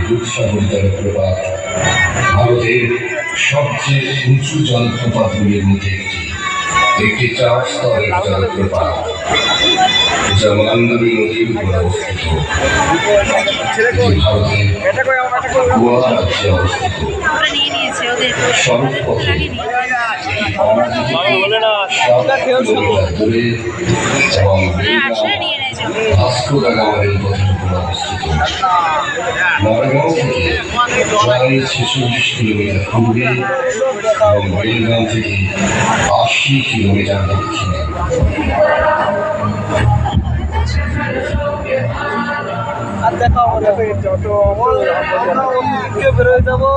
দুধসাগর জলপ্রপাত ভারতের সবচেয়ে উঁচু জলপ্রপাতগুলির মধ্যে একটি 4 স্তরের জলপ্রপাত যা মন্দাবী নদীর উপর অবস্থিত। ভারতের গোয়া রাজ্যে অবস্থিত। সড়কপথে দূরে এবং ভাস্কো দা গামার পথের উপর অবস্থিত। নড়াগাঁও থেকে প্রায় 46 কিলোমিটার পূর্বে এবং বেলগাঁও থেকে 80 কিলোমিটার দক্ষিণে। আর দেখা আমাদের যত বেরোয় যাবো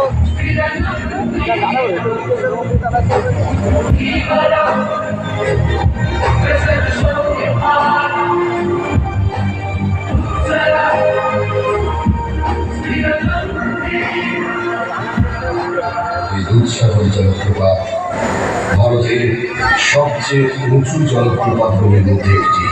দুধসাগর জলপ্রপাত ভারতের সবচেয়ে উঁচু জলপ্রপাতগুলির মধ্যে একটি।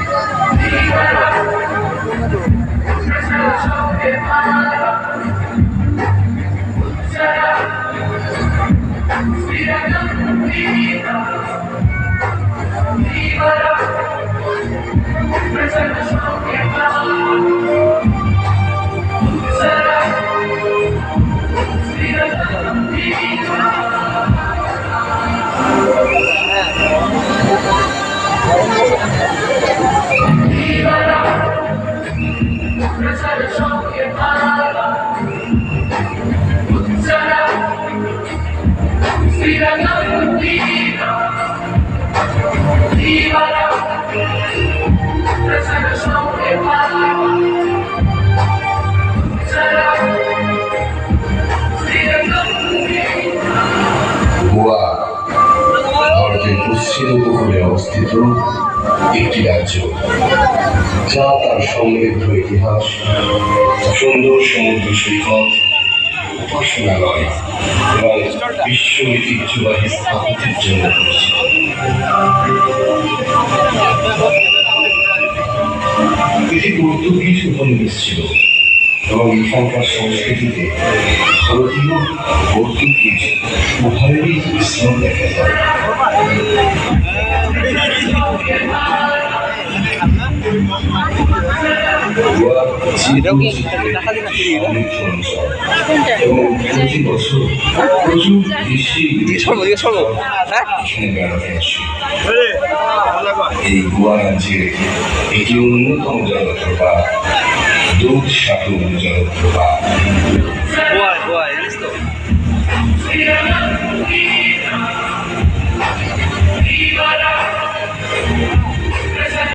গোয়া ভারতের পশ্চিম উপকূলে অবস্থিত একটি রাজ্য, যা তার সমৃদ্ধ ইতিহাস, সুন্দর সমুদ্র সৈকত, উপাসনালয় এবং বিশ্ব ঐতিহ্যবাহী স্থাপত্যের জন্য পরিচিত। এটি পর্তুগিজ উপনিবেশ ছিল এবং এখানকার সংস্কৃতিতে ভারতীয় পর্তুগিজ উভয়েরই মিশ্রণ দেখা যায়। প্রতি বছর প্রচুর এই গোয়া রাজ্যের একটি অন্যতম জলপ্রপাত দুধসাগর জলপ্রপাত।